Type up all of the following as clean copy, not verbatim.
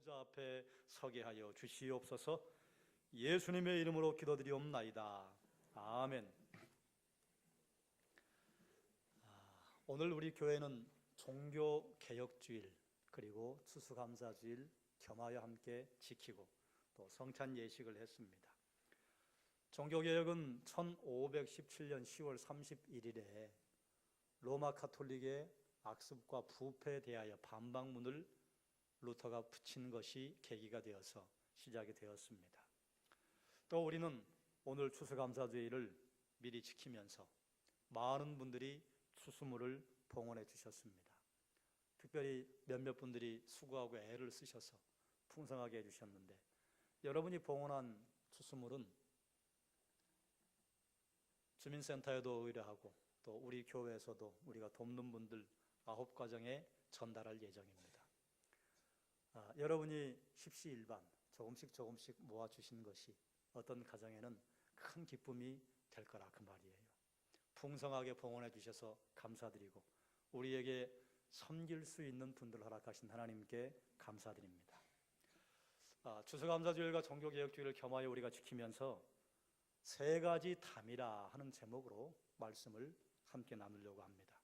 보좌 앞에 서게 하여 주시옵소서. 예수님의 이름으로 기도드리옵나이다. 아멘. 오늘 우리 교회는 종교개혁주일 그리고 추수감사주일 겸하여 함께 지키고 또 성찬 예식을 했습니다. 종교개혁은 1517년 10월 31일에 로마 가톨릭의 악습과 부패에 대하여 반박문을 루터가 붙인 것이 계기가 되어서 시작이 되었습니다. 또 우리는 오늘 추수감사주일을 미리 지키면서 많은 분들이 추수물을 봉헌해 주셨습니다. 특별히 몇몇 분들이 수고하고 애를 쓰셔서 풍성하게 해주셨는데, 여러분이 봉헌한 추수물은 주민센터에도 의뢰하고 또 우리 교회에서도 우리가 돕는 분들 9가정에 전달할 예정입니다. 여러분이 십시일반 조금씩 모아주신 것이 어떤 가정에는 큰 기쁨이 될 거라 그 말이에요. 풍성하게 봉헌해 주셔서 감사드리고 우리에게 섬길 수 있는 분들 허락하신 하나님께 감사드립니다. 추수감사주일과 종교개혁주일을 겸하여 우리가 지키면서 3가지 담이라 하는 제목으로 말씀을 함께 나누려고 합니다.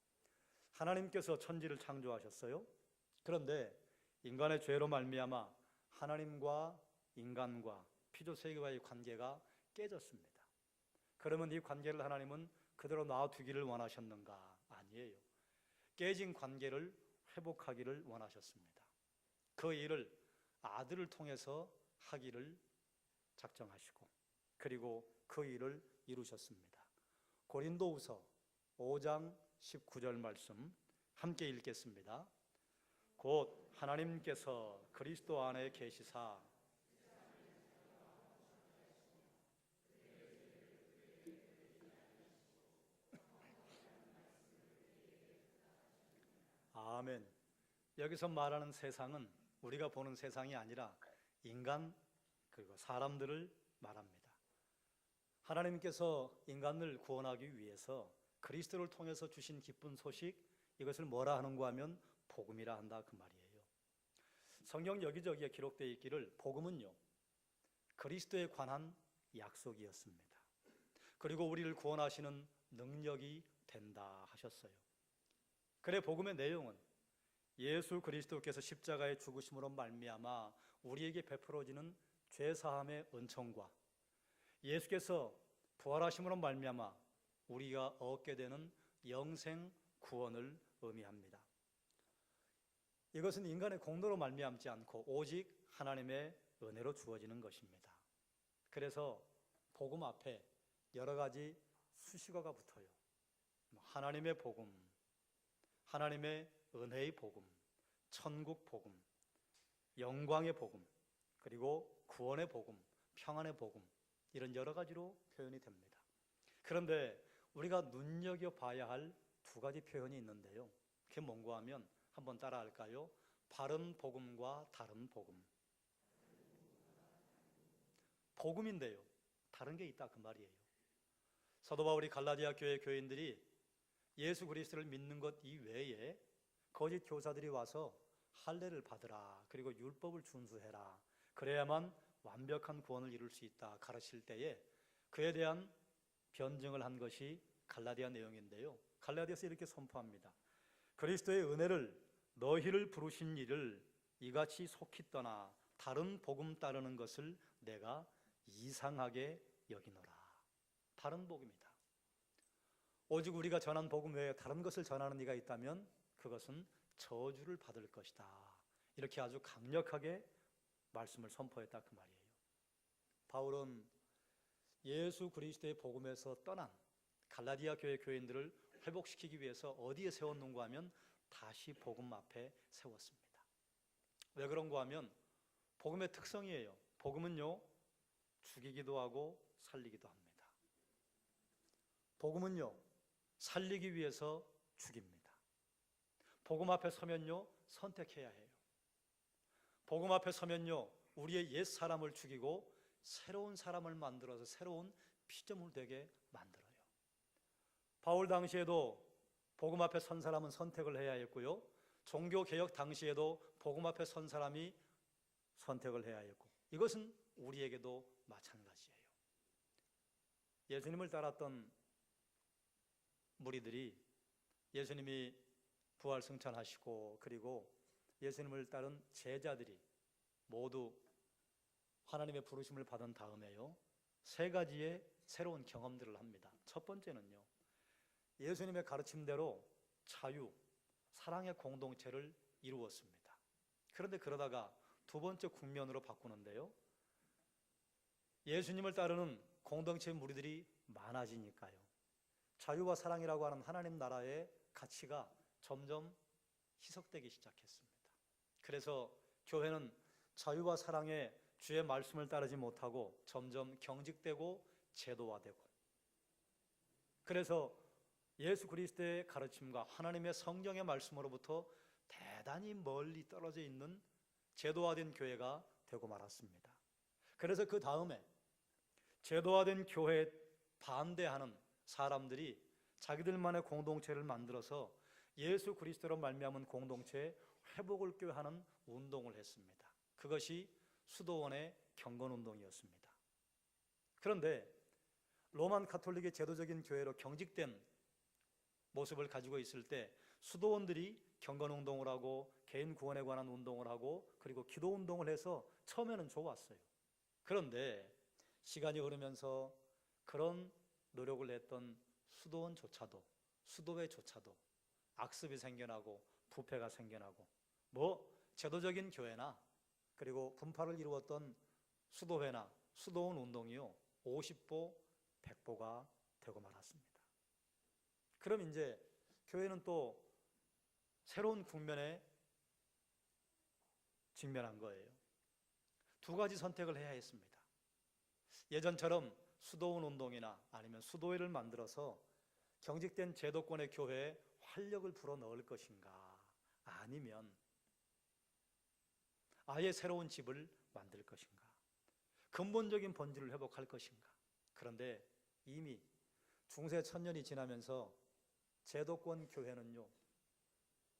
하나님께서 천지를 창조하셨어요. 그런데 인간의 죄로 말미암아 하나님과 인간과 피조세계와의 관계가 깨졌습니다. 그러면 이 관계를 하나님은 그대로 놔두기를 원하셨는가? 아니에요. 깨진 관계를 회복하기를 원하셨습니다. 그 일을 아들을 통해서 하기를 작정하시고 그리고 그 일을 이루셨습니다. 고린도후서 5장 19절 말씀 함께 읽겠습니다. 곧 하나님께서 그리스도 안에 계시사 아멘. 여기서 말하는 세상은 우리가 보는 세상이 아니라 인간 그리고 사람들을 말합니다. 하나님께서 인간을 구원하기 위해서 그리스도를 통해서 주신 기쁜 소식, 이것을 뭐라 하는가 하면 복음이라 한다 그 말이에요. 성경 여기저기에 기록되어 있기를 복음은요 그리스도에 관한 약속이었습니다. 그리고 우리를 구원하시는 능력이 된다 하셨어요. 그래 복음의 내용은 예수 그리스도께서 십자가의 죽으심으로 말미암아 우리에게 베풀어지는 죄사함의 은총과 예수께서 부활하심으로 말미암아 우리가 얻게 되는 영생 구원을 의미합니다. 이것은 인간의 공로로 말미암지 않고 오직 하나님의 은혜로 주어지는 것입니다. 그래서 복음 앞에 여러 가지 수식어가 붙어요. 하나님의 복음, 하나님의 은혜의 복음, 천국 복음, 영광의 복음, 그리고 구원의 복음, 평안의 복음, 이런 여러 가지로 표현이 됩니다. 그런데 우리가 눈여겨봐야 할 2가지 표현이 있는데요. 그게 뭔가 하면 한번 따라 할까요? 바른 복음과 다른 복음. 복음인데요 다른 게 있다 그 말이에요. 사도 바울이 갈라디아 교회 교인들이 예수 그리스도를 믿는 것 이외에 거짓 교사들이 와서 할례를 받으라, 그리고 율법을 준수해라, 그래야만 완벽한 구원을 이룰 수 있다 가르칠 때에 그에 대한 변증을 한 것이 갈라디아 내용인데요. 갈라디아서 이렇게 선포합니다. 그리스도의 은혜를 너희를 부르신 이를 이같이 속히 떠나 다른 복음 따르는 것을 내가 이상하게 여기노라. 다른 복음이다. 오직 우리가 전한 복음 외에 다른 것을 전하는 이가 있다면 그것은 저주를 받을 것이다. 이렇게 아주 강력하게 말씀을 선포했다 그 말이에요. 바울은 예수 그리스도의 복음에서 떠난 갈라디아 교회 교인들을 회복시키기 위해서 어디에 세웠는가 하면 다시 복음 앞에 세웠습니다. 왜 그런가 하면 복음의 특성이에요. 복음은요 죽이기도 하고 살리기도 합니다. 복음은요 살리기 위해서 죽입니다. 복음 앞에 서면요 선택해야 해요. 복음 앞에 서면요 우리의 옛 사람을 죽이고 새로운 사람을 만들어서 새로운 피조물 되게 만들어요. 바울 당시에도 복음 앞에 선 사람은 선택을 해야 했고요, 종교개혁 당시에도 복음 앞에 선 사람이 선택을 해야 했고, 이것은 우리에게도 마찬가지예요. 예수님을 따랐던 무리들이 예수님이 부활 승천하시고, 그리고 예수님을 따른 제자들이 모두 하나님의 부르심을 받은 다음에요, 세 가지의 새로운 경험들을 합니다. 첫 번째는요, 예수님의 가르침대로 자유, 사랑의 공동체를 이루었습니다. 그런데 그러다가 두 번째 국면으로 바꾸는데요, 예수님을 따르는 공동체의 무리들이 많아지니까요, 자유와 사랑이라고 하는 하나님 나라의 가치가 점점 희석되기 시작했습니다. 그래서 교회는 자유와 사랑의 주의 말씀을 따르지 못하고 점점 경직되고 제도화되고, 그래서 예수 그리스도의 가르침과 하나님의 성경의 말씀으로부터 대단히 멀리 떨어져 있는 제도화된 교회가 되고 말았습니다. 그래서 그 다음에 제도화된 교회에 반대하는 사람들이 자기들만의 공동체를 만들어서 예수 그리스도로 말미암은 공동체의 회복을 꾀하는 운동을 했습니다. 그것이 수도원의 경건운동이었습니다. 그런데 로만 가톨릭의 제도적인 교회로 경직된 모습을 가지고 있을 때 수도원들이 경건운동을 하고 개인 구원에 관한 운동을 하고 그리고 기도운동을 해서 처음에는 좋았어요. 그런데 시간이 흐르면서 그런 노력을 했던 수도원조차도, 수도회조차도 악습이 생겨나고 부패가 생겨나고, 제도적인 교회나 그리고 분파를 이루었던 수도회나 수도원 운동이요, 50보 100보가 되고 말았습니다. 그럼 이제 교회는 또 새로운 국면에 직면한 거예요. 두 가지 선택을 해야 했습니다. 예전처럼 수도원 운동이나 아니면 수도회를 만들어서 경직된 제도권의 교회에 활력을 불어넣을 것인가, 아니면 아예 새로운 집을 만들 것인가, 근본적인 본질을 회복할 것인가. 그런데 이미 중세 천년이 지나면서 제도권 교회는요,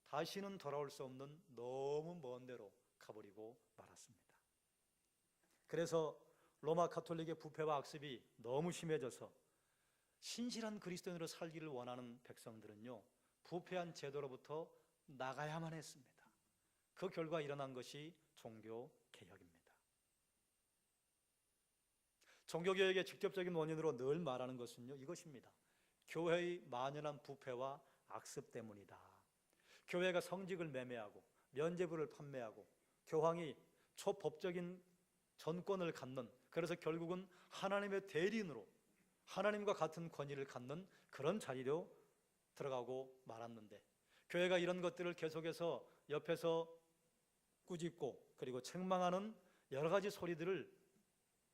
다시는 돌아올 수 없는 너무 먼 데로 가버리고 말았습니다. 그래서 로마 가톨릭의 부패와 악습이 너무 심해져서 신실한 그리스도인으로 살기를 원하는 백성들은요, 부패한 제도로부터 나가야만 했습니다. 그 결과 일어난 것이 종교개혁입니다. 종교개혁의 직접적인 원인으로 늘 말하는 것은요, 이것입니다. 교회의 만연한 부패와 악습 때문이다. 교회가 성직을 매매하고 면죄부를 판매하고 교황이 초법적인 전권을 갖는, 그래서 결국은 하나님의 대리인으로 하나님과 같은 권위를 갖는 그런 자리로 들어가고 말았는데, 교회가 이런 것들을 계속해서 옆에서 꾸짖고 그리고 책망하는 여러 가지 소리들을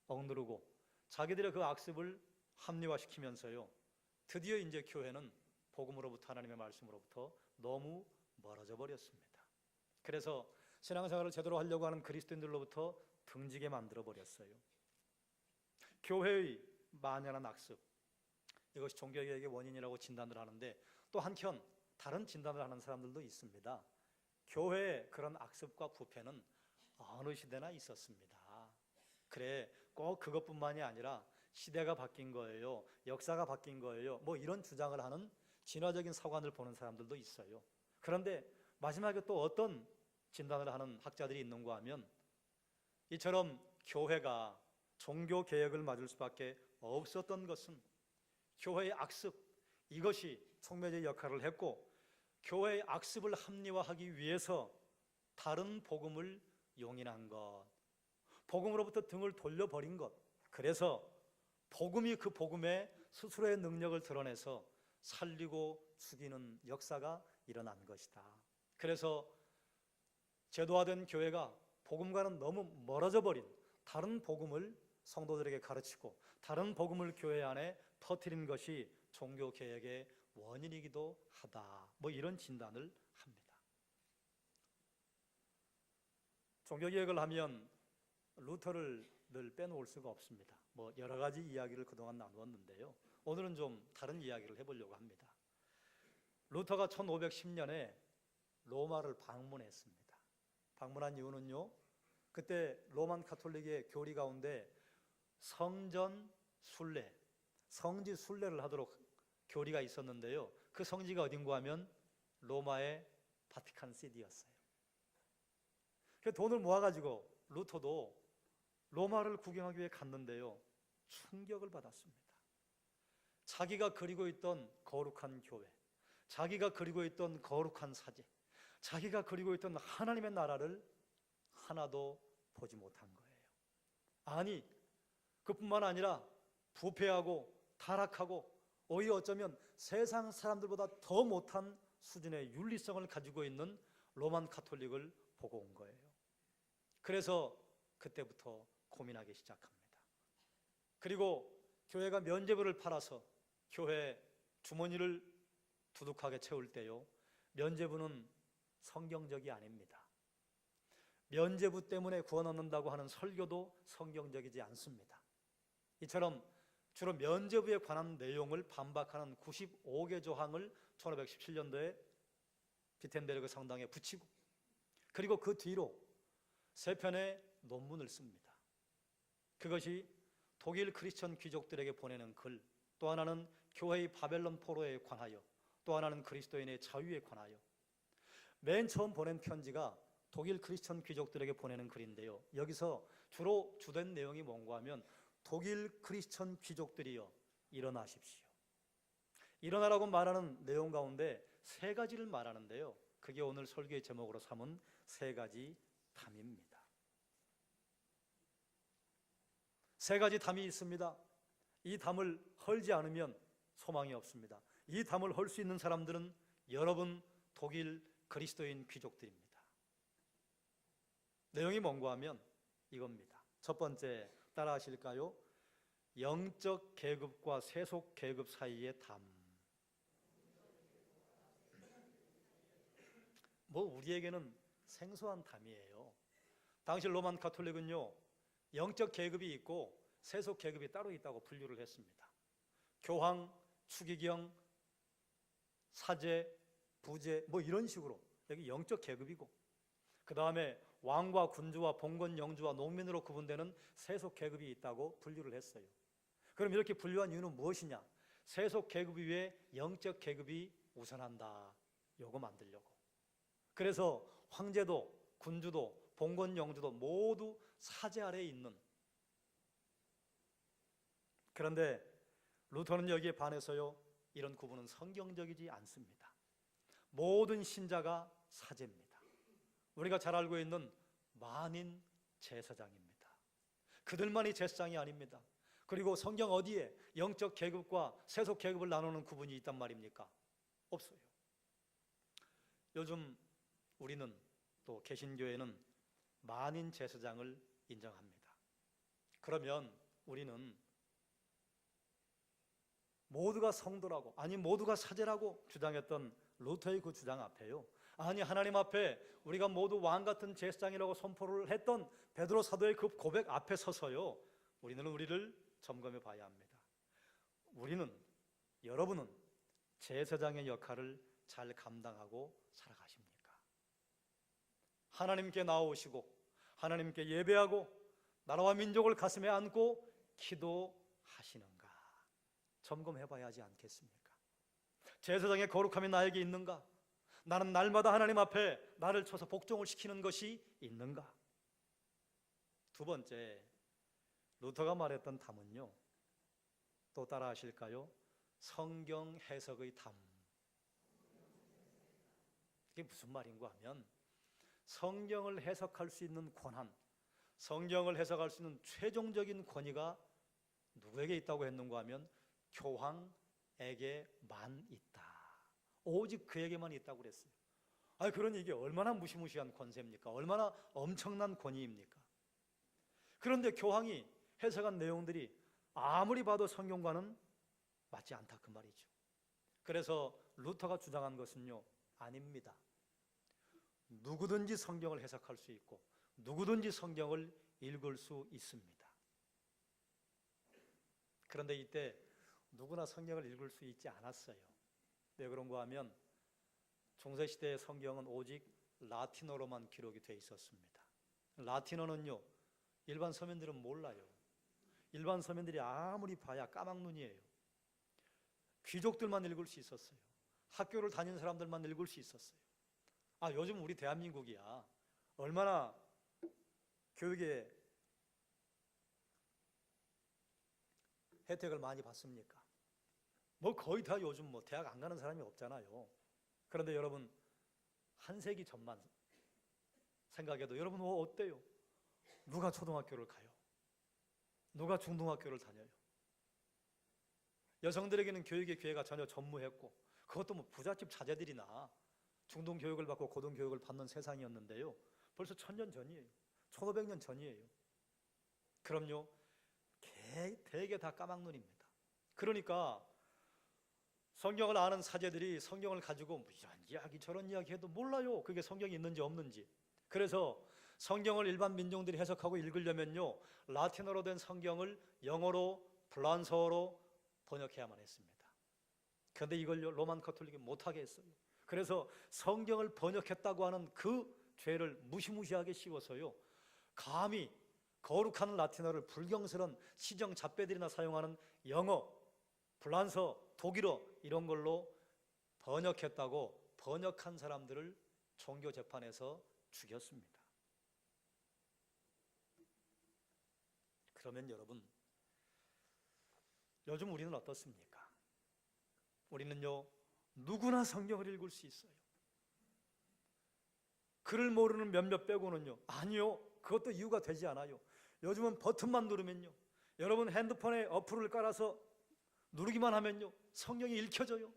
억누르고 자기들의 그 악습을 합리화시키면서요, 드디어 이제 교회는 복음으로부터, 하나님의 말씀으로부터 너무 멀어져 버렸습니다. 그래서 신앙생활을 제대로 하려고 하는 그리스도인들로부터 등지게 만들어 버렸어요. 교회의 만연한 악습, 이것이 종교개혁의 원인이라고 진단을 하는데, 또 한편 다른 진단을 하는 사람들도 있습니다. 교회의 그런 악습과 부패는 어느 시대나 있었습니다. 그래, 꼭 그것뿐만이 아니라 시대가 바뀐 거예요, 역사가 바뀐 거예요, 이런 주장을 하는 진화적인 사관을 보는 사람들도 있어요. 그런데 마지막에 또 어떤 진단을 하는 학자들이 있는가 하면, 이처럼 교회가 종교개혁을 맞을 수밖에 없었던 것은 교회의 악습, 이것이 촉매제의 역할을 했고, 교회의 악습을 합리화하기 위해서 다른 복음을 용인한 것, 복음으로부터 등을 돌려버린 것, 그래서 복음이 그 복음의 스스로의 능력을 드러내서 살리고 죽이는 역사가 일어난 것이다. 그래서 제도화된 교회가 복음과는 너무 멀어져 버린 다른 복음을 성도들에게 가르치고 다른 복음을 교회 안에 터뜨린 것이 종교개혁의 원인이기도 하다, 이런 진단을 합니다. 종교개혁을 하면 루터를 늘 빼놓을 수가 없습니다. 여러 가지 이야기를 그동안 나누었는데요, 오늘은 좀 다른 이야기를 해보려고 합니다. 루터가 1510년에 로마를 방문했습니다. 방문한 이유는요, 그때 로만 가톨릭의 교리 가운데 성전 순례, 성지 순례를 하도록 교리가 있었는데요. 그 성지가 어딘가 하면 로마의 바티칸 시티였어요. 그 돈을 모아가지고 루터도 로마를 구경하기 위해 갔는데요. 충격을 받았습니다. 자기가 그리고 있던 거룩한 교회, 자기가 그리고 있던 거룩한 사제, 자기가 그리고 있던 하나님의 나라를 하나도 보지 못한 거예요. 아니, 그뿐만 아니라 부패하고 타락하고 오히려 어쩌면 세상 사람들보다 더 못한 수준의 윤리성을 가지고 있는 로만 가톨릭을 보고 온 거예요. 그래서 그때부터 고민하기 시작합니다. 그리고 교회가 면죄부를 팔아서 교회 주머니를 두둑하게 채울 때요, 면죄부는 성경적이 아닙니다. 면죄부 때문에 구원 얻는다고 하는 설교도 성경적이지 않습니다. 이처럼 주로 면죄부에 관한 내용을 반박하는 95개 조항을 1517년도에 비텐베르그 성당에 붙이고, 그리고 그 뒤로 3편의 논문을 씁니다. 그것이 독일 크리스천 귀족들에게 보내는 글, 또 하나는 교회의 바벨론 포로에 관하여, 또 하나는 그리스도인의 자유에 관하여. 맨 처음 보낸 편지가 독일 크리스천 귀족들에게 보내는 글인데요, 여기서 주로 주된 내용이 뭔가 하면 독일 크리스천 귀족들이여 일어나십시오, 일어나라고 말하는 내용 가운데 3가지를 말하는데요, 그게 오늘 설교의 제목으로 삼은 3가지 담입니다. 3가지 담이 있습니다. 이 담을 헐지 않으면 소망이 없습니다. 이 담을 헐 수 있는 사람들은 여러분 독일 그리스도인 귀족들입니다. 내용이 뭔가 하면 이겁니다. 첫 번째, 따라 하실까요? 영적 계급과 세속 계급 사이의 담. 우리에게는 생소한 담이에요. 당시 로만 가톨릭은요, 영적 계급이 있고 세속 계급이 따로 있다고 분류를 했습니다. 교황, 추기경, 사제, 부제 이런 식으로 여기 영적 계급이고, 그 다음에 왕과 군주와 봉건 영주와 농민으로 구분되는 세속 계급이 있다고 분류를 했어요. 그럼 이렇게 분류한 이유는 무엇이냐? 세속 계급 위에 영적 계급이 우선한다, 요거 만들려고. 그래서 황제도 군주도 봉건 영주도 모두 사제 아래에 있는. 그런데 루터는 여기에 반해서요, 이런 구분은 성경적이지 않습니다. 모든 신자가 사제입니다. 우리가 잘 알고 있는 만인 제사장입니다. 그들만이 제사장이 아닙니다. 그리고 성경 어디에 영적 계급과 세속 계급을 나누는 구분이 있단 말입니까? 없어요. 요즘 우리는, 또 개신교회는 만인 제사장을 인정합니다. 그러면 우리는 모두가 성도라고, 아니 모두가 사제라고 주장했던 루터의 그 주장 앞에요, 아니 하나님 앞에 우리가 모두 왕 같은 제사장이라고 선포를 했던 베드로 사도의 그 고백 앞에 서서요, 우리는 우리를 점검해 봐야 합니다. 우리는, 여러분은 제사장의 역할을 잘 감당하고 살아가십니까? 하나님께 나오시고 하나님께 예배하고 나라와 민족을 가슴에 안고 기도하시는가 점검해 봐야 하지 않겠습니까? 제사장의 거룩함이 나에게 있는가? 나는 날마다 하나님 앞에 나를 쳐서 복종을 시키는 것이 있는가? 두 번째, 루터가 말했던 담은요, 또 따라 하실까요? 성경 해석의 담. 이게 무슨 말인가 하면, 성경을 해석할 수 있는 권한, 성경을 해석할 수 있는 최종적인 권위가 누구에게 있다고 했는가 하면 교황에게만 있다. 오직 그에게만 있다고 그랬어요. 그러니 이게 얼마나 무시무시한 권세입니까? 얼마나 엄청난 권위입니까? 그런데 교황이 해석한 내용들이 아무리 봐도 성경과는 맞지 않다, 그 말이죠. 그래서 루터가 주장한 것은요, 아닙니다. 누구든지 성경을 해석할 수 있고 누구든지 성경을 읽을 수 있습니다. 그런데 이때 누구나 성경을 읽을 수 있지 않았어요. 왜 그런가 하면 중세시대의 성경은 오직 라틴어로만 기록이 되어 있었습니다. 라틴어는요, 일반 서민들은 몰라요. 일반 서민들이 아무리 봐야 까막눈이에요. 귀족들만 읽을 수 있었어요. 학교를 다닌 사람들만 읽을 수 있었어요. 요즘 우리 대한민국이야 얼마나 교육에 혜택을 많이 받습니까? 거의 다 요즘 대학 안 가는 사람이 없잖아요. 그런데 여러분, 한 세기 전만 생각해도 여러분 어때요? 누가 초등학교를 가요? 누가 중등학교를 다녀요? 여성들에게는 교육의 기회가 전혀 전무했고, 그것도 부잣집 자제들이나 중등교육을 받고 고등교육을 받는 세상이었는데요, 벌써 1000년 전이에요. 1500년 전이에요. 그럼요, 대개 다 까막눈입니다. 그러니까 성경을 아는 사제들이 성경을 가지고 이런 이야기 저런 이야기 해도 몰라요. 그게 성경이 있는지 없는지. 그래서 성경을 일반 민중들이 해석하고 읽으려면요, 라틴어로 된 성경을 영어로, 프랑스어로 번역해야만 했습니다. 그런데 이걸요, 로만 가톨릭이 못하게 했어요. 그래서 성경을 번역했다고 하는 그 죄를 무시무시하게 씌워서요, 감히 거룩한 라틴어를 불경스런 시정 잡배들이나 사용하는 영어, 프랑스어, 독일어 이런 걸로 번역했다고 번역한 사람들을 종교 재판에서 죽였습니다. 그러면 여러분, 요즘 우리는 어떻습니까? 우리는요, 누구나 성경을 읽을 수 있어요. 글을 모르는 몇몇 빼고는요. 아니요, 그것도 이유가 되지 않아요. 요즘은 버튼만 누르면요, 여러분 핸드폰에 어플을 깔아서 누르기만 하면요, 성경이 읽혀져요.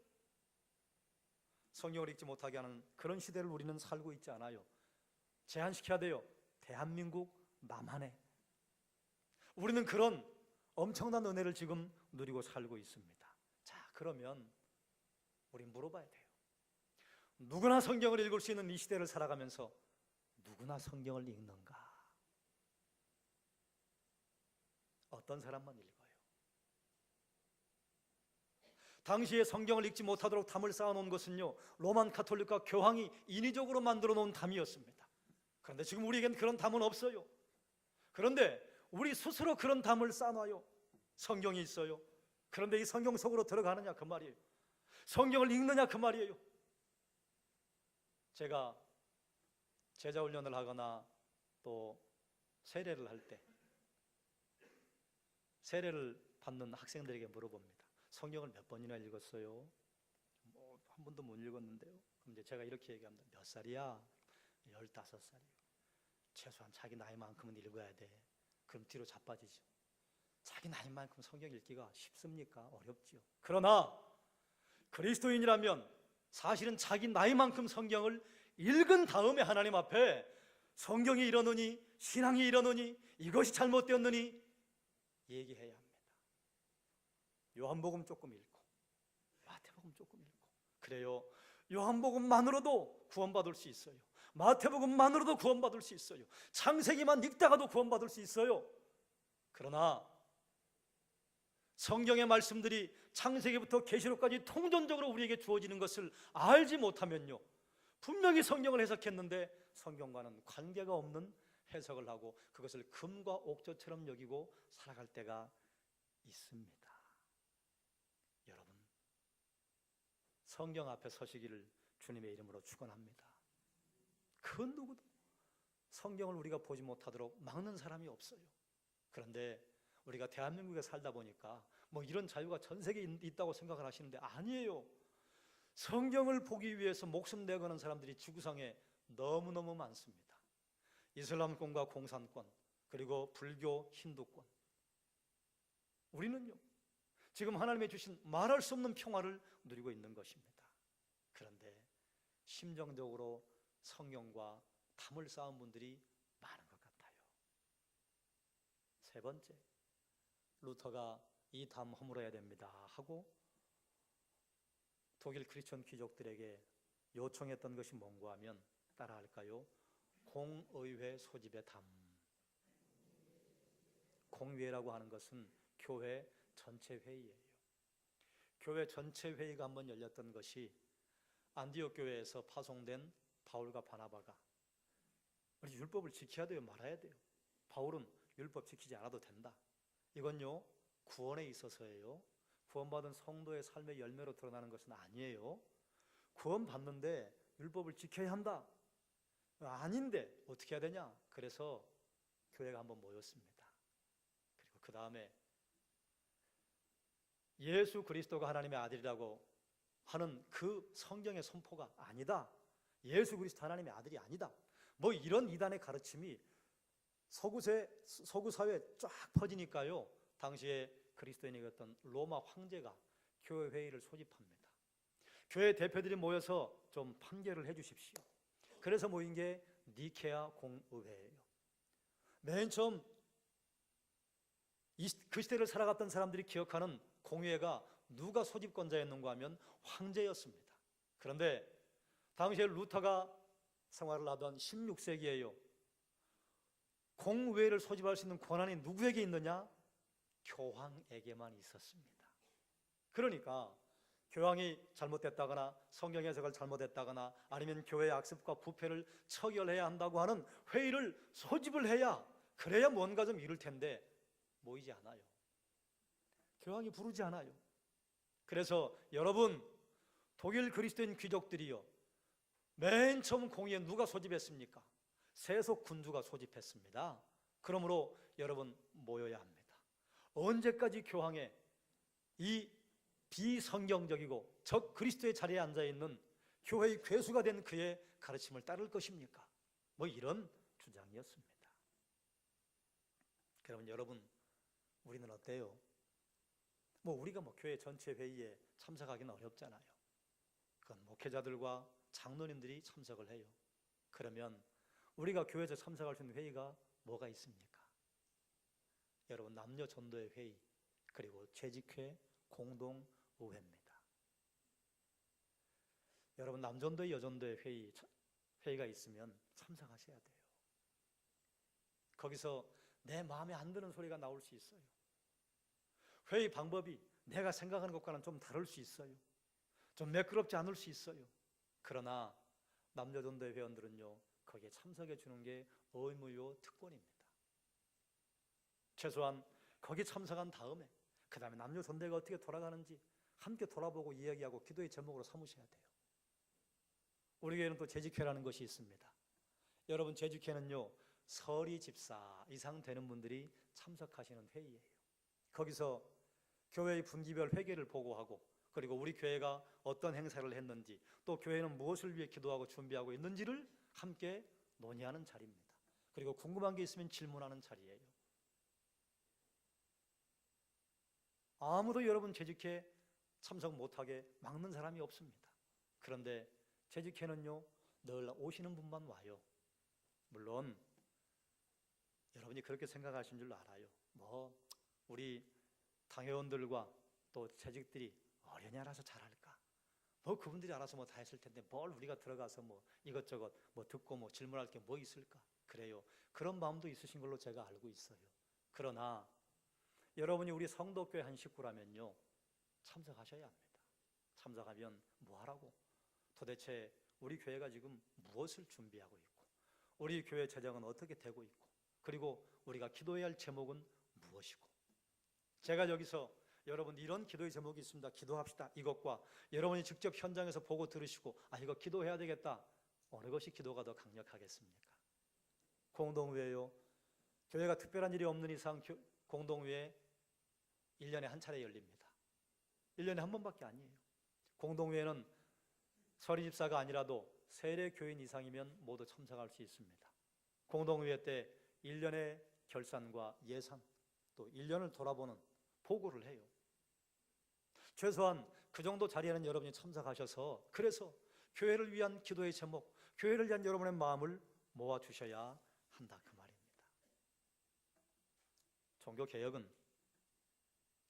성경을 읽지 못하게 하는 그런 시대를 우리는 살고 있지 않아요. 제한시켜야 돼요. 대한민국 나만의. 우리는 그런 엄청난 은혜를 지금 누리고 살고 있습니다. 자, 그러면 우리 물어봐야 돼요. 누구나 성경을 읽을 수 있는 이 시대를 살아가면서 누구나 성경을 읽는가? 어떤 사람만 읽어요? 당시에 성경을 읽지 못하도록 담을 쌓아놓은 것은요, 로만 가톨릭과 교황이 인위적으로 만들어 놓은 담이었습니다. 그런데 지금 우리에겐 그런 담은 없어요. 그런데 우리 스스로 그런 담을 쌓아놔요. 성경이 있어요. 그런데 이 성경 속으로 들어가느냐 그 말이에요. 성경을 읽느냐 그 말이에요. 제가 제자훈련을 하거나 또 세례를 할 때 세례를 받는 학생들에게 물어봅니다. 성경을 몇 번이나 읽었어요? 한 번도 못 읽었는데요. 그럼 이제 제가 이렇게 얘기합니다. 몇 살이야? 15살이요. 최소한 자기 나이만큼은 읽어야 돼. 그럼 뒤로 자빠지죠. 자기 나이만큼 성경 읽기가 쉽습니까? 어렵지요. 그러나 그리스도인이라면 사실은 자기 나이만큼 성경을 읽은 다음에 하나님 앞에 성경이 이러느니, 신앙이 이러느니, 이것이 잘못되었느니 얘기해야 합니다. 요한복음 조금 읽고 마태복음 조금 읽고, 그래요, 요한복음만으로도 구원받을 수 있어요. 마태복음만으로도 구원받을 수 있어요. 창세기만 읽다가도 구원받을 수 있어요. 그러나 성경의 말씀들이 창세기부터 계시록까지 통전적으로 우리에게 주어지는 것을 알지 못하면요, 분명히 성경을 해석했는데 성경과는 관계가 없는 해석을 하고 그것을 금과 옥조처럼 여기고 살아갈 때가 있습니다. 여러분, 성경 앞에 서시기를 주님의 이름으로 축원합니다. 그 누구도 성경을 우리가 보지 못하도록 막는 사람이 없어요. 그런데 우리가 대한민국에 살다 보니까 이런 자유가 전 세계에 있다고 생각을 하시는데 아니에요. 성경을 보기 위해서 목숨 내거는 사람들이 지구상에 너무너무 많습니다. 이슬람권과 공산권, 그리고 불교, 힌두권. 우리는요, 지금 하나님이 주신 말할 수 없는 평화를 누리고 있는 것입니다. 그런데 심정적으로 성경과 담을 쌓은 분들이 많은 것 같아요. 세 번째, 루터가 이 담 허물어야 됩니다 하고 독일 크리스천 귀족들에게 요청했던 것이 뭔가 하면 따라할까요? 공의회 소집의 담. 공의회라고 하는 것은 교회 전체 회의예요. 교회 전체 회의가 한번 열렸던 것이 안디옥 교회에서 파송된 바울과 바나바가 우리 반드시 율법을 지켜야 돼요, 말아야 돼요. 바울은 율법 지키지 않아도 된다. 이건요, 구원에 있어서예요. 구원받은 성도의 삶의 열매로 드러나는 것은 아니에요. 구원받는데 율법을 지켜야 한다. 아닌데 어떻게 해야 되냐? 그래서 교회가 한번 모였습니다. 그리고 그 다음에 예수 그리스도가 하나님의 아들이라고 하는 그 성경의 선포가 아니다. 예수 그리스도 하나님의 아들이 아니다. 뭐 이런 이단의 가르침이 서구 사회에 쫙 퍼지니까요. 당시에 그리스도인이었던 로마 황제가 교회 회의를 소집합니다. 교회 대표들이 모여서 좀 판결을 해 주십시오. 그래서 모인 게 니케아 공의회예요. 맨 처음 그 시대를 살아갔던 사람들이 기억하는 공의회가 누가 소집권자였는가 하면 황제였습니다. 그런데 당시에 루터가 생활을 하던 16세기에요. 공의회를 소집할 수 있는 권한이 누구에게 있느냐? 교황에게만 있었습니다. 그러니까 교황이 잘못됐다거나 성경 해석을 잘못했다거나 아니면 교회의 악습과 부패를 처결해야 한다고 하는 회의를 소집을 해야, 그래야 뭔가 좀 이룰 텐데 모이지 않아요. 교황이 부르지 않아요. 그래서 여러분, 독일 그리스도인 귀족들이요, 맨 처음 공의회 누가 소집했습니까? 세속 군주가 소집했습니다. 그러므로 여러분 모여야 합니다. 언제까지 교황의 이 비성경적이고 적 그리스도의 자리에 앉아있는 교회의 괴수가 된 그의 가르침을 따를 것입니까? 뭐 이런 주장이었습니다. 그러면 여러분, 우리는 어때요? 뭐 우리가 교회 전체 회의에 참석하기는 어렵잖아요. 그건 목회자들과 장로님들이 참석을 해요. 그러면 우리가 교회에서 참석할 수 있는 회의가 뭐가 있습니까? 여러분, 남녀 전도의 회의, 그리고 재직회, 공동의회입니다. 여러분, 남전도의 여전도의 회의가 있으면 참석하셔야 돼요. 거기서 내 마음에 안 드는 소리가 나올 수 있어요. 회의 방법이 내가 생각하는 것과는 좀 다를 수 있어요. 좀 매끄럽지 않을 수 있어요. 그러나 남녀전도의 회원들은요, 거기에 참석해 주는 게 의무요 특권입니다. 최소한 거기에 참석한 다음에 그 다음에 남녀전도회가 어떻게 돌아가는지 함께 돌아보고 이야기하고 기도의 제목으로 삼으셔야 돼요. 우리 교회는 또 재직회라는 것이 있습니다. 여러분, 재직회는요, 서리 집사 이상 되는 분들이 참석하시는 회의예요. 거기서 교회의 분기별 회계를 보고하고, 그리고 우리 교회가 어떤 행사를 했는지, 또 교회는 무엇을 위해 기도하고 준비하고 있는지를 함께 논의하는 자리입니다. 그리고 궁금한 게 있으면 질문하는 자리예요. 아무도 여러분 재직회 참석 못하게 막는 사람이 없습니다. 그런데 재직회는요, 늘 오시는 분만 와요. 물론 여러분이 그렇게 생각하신 줄 알아요. 우리 당회원들과 또 재직들이 어련히 알아서 잘할까? 그분들이 알아서 다 했을 텐데 뭘 우리가 들어가서 이것저것 듣고 질문할 게 뭐 있을까? 그래요. 그런 마음도 있으신 걸로 제가 알고 있어요. 그러나 여러분이 우리 성도교회 한 식구라면요, 참석하셔야 합니다. 참석하면 뭐 하라고? 도대체 우리 교회가 지금 무엇을 준비하고 있고, 우리 교회 재정은 어떻게 되고 있고, 그리고 우리가 기도해야 할 제목은 무엇이고, 제가 여기서 여러분 이런 기도의 제목이 있습니다, 기도합시다, 이것과 여러분이 직접 현장에서 보고 들으시고 이거 기도해야 되겠다, 어느 것이 기도가 더 강력하겠습니까? 공동회요, 교회가 특별한 일이 없는 이상 공동회 1년에 한 차례 열립니다. 1년에 한 번밖에 아니에요. 공동회는 서리집사가 아니라도 세례교인 이상이면 모두 참석할 수 있습니다. 공동회 때 1년의 결산과 예산, 또 1년을 돌아보는 보고를 해요. 최소한 그 정도 자리에는 여러분이 참석하셔서, 그래서 교회를 위한 기도의 제목, 교회를 위한 여러분의 마음을 모아주셔야 한다, 그 말입니다. 종교개혁은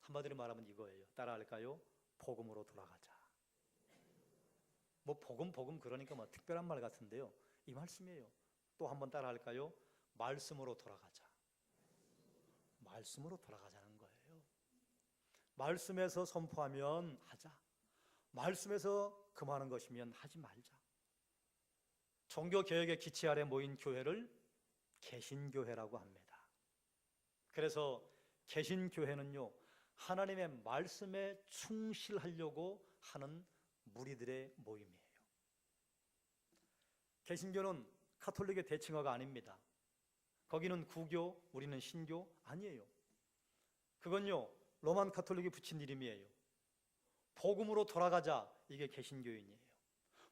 한마디로 말하면 이거예요. 따라할까요? 복음으로 돌아가자. 복음 그러니까 특별한 말 같은데요, 이 말씀이에요. 또 한번 따라할까요? 말씀으로 돌아가자. 말씀으로 돌아가자는 거예요. 말씀에서 선포하면 하자, 말씀에서 금하는 것이면 하지 말자. 종교개혁의 기치 아래 모인 교회를 개신교회라고 합니다. 그래서 개신교회는요, 하나님의 말씀에 충실하려고 하는 무리들의 모임이에요. 개신교는 가톨릭의 대칭어가 아닙니다. 거기는 구교, 우리는 신교 아니에요. 그건요, 로만 가톨릭이 붙인 이름이에요. 복음으로 돌아가자, 이게 개신교인이에요.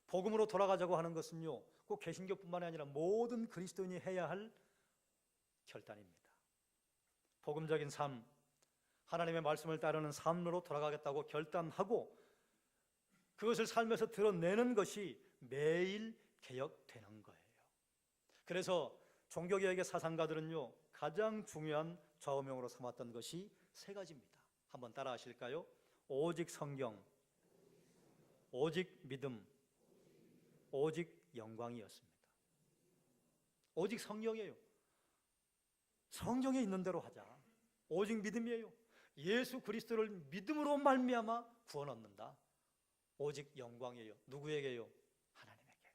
복음으로 돌아가자고 하는 것은요, 꼭 개신교뿐만 아니라 모든 그리스도인이 해야 할 결단입니다. 복음적인 삶, 하나님의 말씀을 따르는 삶으로 돌아가겠다고 결단하고 그것을 삶에서 드러내는 것이 매일 개혁되는 거예요. 그래서 종교개혁의 사상가들은요, 가장 중요한 좌우명으로 삼았던 것이 세 가지입니다. 한번 따라 하실까요? 오직 성경, 오직 믿음, 오직 영광이었습니다. 오직 성경이에요. 성경에 있는 대로 하자. 오직 믿음이에요. 예수 그리스도를 믿음으로 말미암아 구원 얻는다. 오직 영광이에요. 누구에게요? 하나님에게.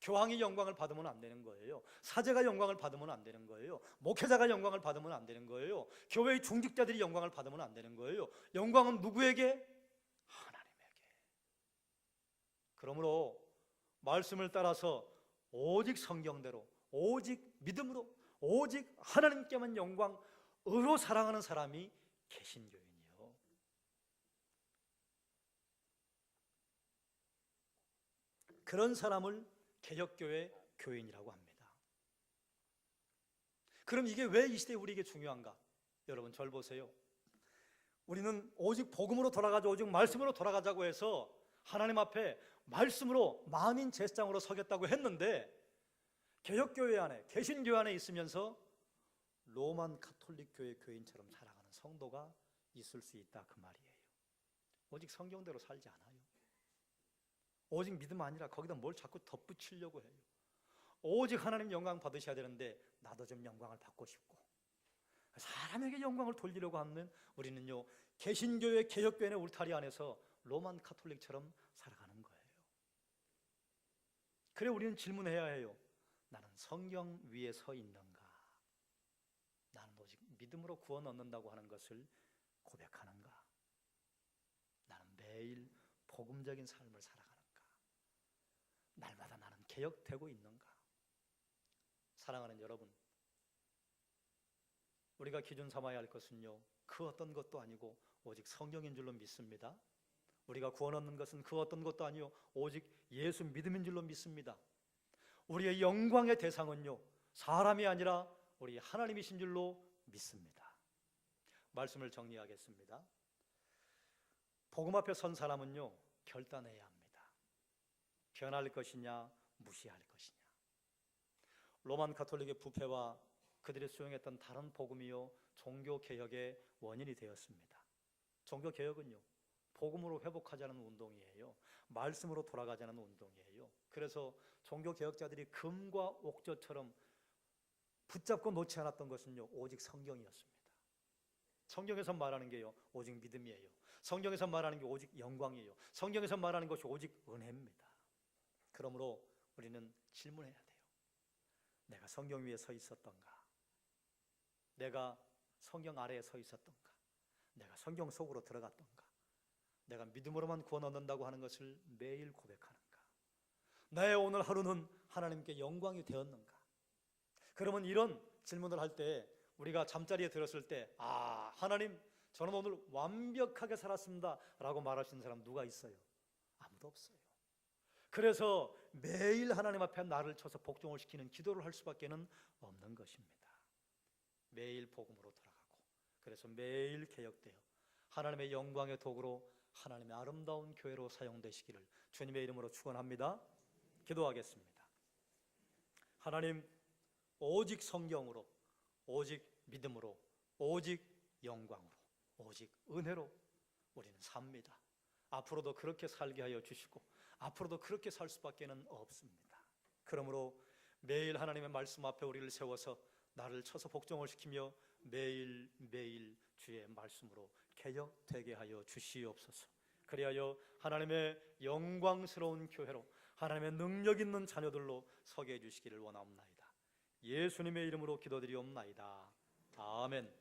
교황이 영광을 받으면 안 되는 거예요. 사제가 영광을 받으면 안 되는 거예요. 목회자가 영광을 받으면 안 되는 거예요. 교회의 중직자들이 영광을 받으면 안 되는 거예요. 영광은 누구에게? 하나님에게. 그러므로 말씀을 따라서 오직 성경대로, 오직 믿음으로, 오직 하나님께만 영광으로 사랑하는 사람이 개신교인이요. 그런 사람을 개혁교회 교인이라고 합니다. 그럼 이게 왜 이 시대에 우리에게 중요한가? 여러분 절 보세요. 우리는 오직 복음으로 돌아가자, 오직 말씀으로 돌아가자고 해서 하나님 앞에 말씀으로 만인 제사장으로 서겠다고 했는데 개혁교회 안에, 개신교회 안에 있으면서 로만 가톨릭 교회 교인처럼 살아가는 성도가 있을 수 있다, 그 말이에요. 오직 성경대로 살지 않아요. 오직 믿음 아니라 거기다 뭘 자꾸 덧붙이려고 해요. 오직 하나님 영광 받으셔야 되는데 나도 좀 영광을 받고 싶고 사람에게 영광을 돌리려고 하는 우리는요, 개신교회, 개혁교회의 울타리 안에서 로만 가톨릭처럼 살아가는 거예요. 그래 우리는 질문해야 해요. 나는 성경 위에 서 있는가? 나는 오직 믿음으로 구원 얻는다고 하는 것을 고백하는가? 나는 매일 복음적인 삶을 살아가는가? 날마다 나는 개혁되고 있는가? 사랑하는 여러분, 우리가 기준 삼아야 할 것은요, 그 어떤 것도 아니고 오직 성경인 줄로 믿습니다. 우리가 구원 얻는 것은 그 어떤 것도 아니요, 오직 예수 믿음인 줄로 믿습니다. 우리의 영광의 대상은요, 사람이 아니라 우리 하나님이신 줄로 믿습니다. 말씀을 정리하겠습니다. 복음 앞에 선 사람은요, 결단해야 합니다. 변할 것이냐, 무시할 것이냐. 로만 가톨릭의 부패와 그들이 수용했던 다른 복음이요, 종교개혁의 원인이 되었습니다. 종교개혁은요, 복음으로 회복하자는 운동이에요. 말씀으로 돌아가자는 운동이에요. 그래서 종교개혁자들이 금과 옥조처럼 붙잡고 놓지 않았던 것은요, 오직 성경이었습니다. 성경에서 말하는 게요, 오직 믿음이에요. 성경에서 말하는 게 오직 영광이에요. 성경에서 말하는 것이 오직 은혜입니다. 그러므로 우리는 질문해야 돼요. 내가 성경 위에 서 있었던가? 내가 성경 아래에 서 있었던가? 내가 성경 속으로 들어갔던가? 내가 믿음으로만 구원 얻는다고 하는 것을 매일 고백하는가? 나의 오늘 하루는 하나님께 영광이 되었는가? 그러면 이런 질문을 할 때 우리가 잠자리에 들었을 때 하나님, 저는 오늘 완벽하게 살았습니다 라고 말하시는 사람 누가 있어요? 아무도 없어요. 그래서 매일 하나님 앞에 나를 쳐서 복종을 시키는 기도를 할 수밖에 없는 것입니다. 매일 복음으로 돌아가고, 그래서 매일 개혁되어 하나님의 영광의 도구로 하나님의 아름다운 교회로 사용되시기를 주님의 이름으로 축원합니다. 기도하겠습니다. 하나님, 오직 성경으로, 오직 믿음으로, 오직 영광으로, 오직 은혜로 우리는 삽니다. 앞으로도 그렇게 살게 하여 주시고 앞으로도 그렇게 살 수밖에 없습니다. 그러므로 매일 하나님의 말씀 앞에 우리를 세워서 나를 쳐서 복종을 시키며 매일 주의 말씀으로 개혁되게 하여 주시옵소서. 그리하여 하나님의 영광스러운 교회로, 하나님의 능력 있는 자녀들로 서게 해주시기를 원하옵나이다. 예수님의 이름으로 기도드리옵나이다. 아멘.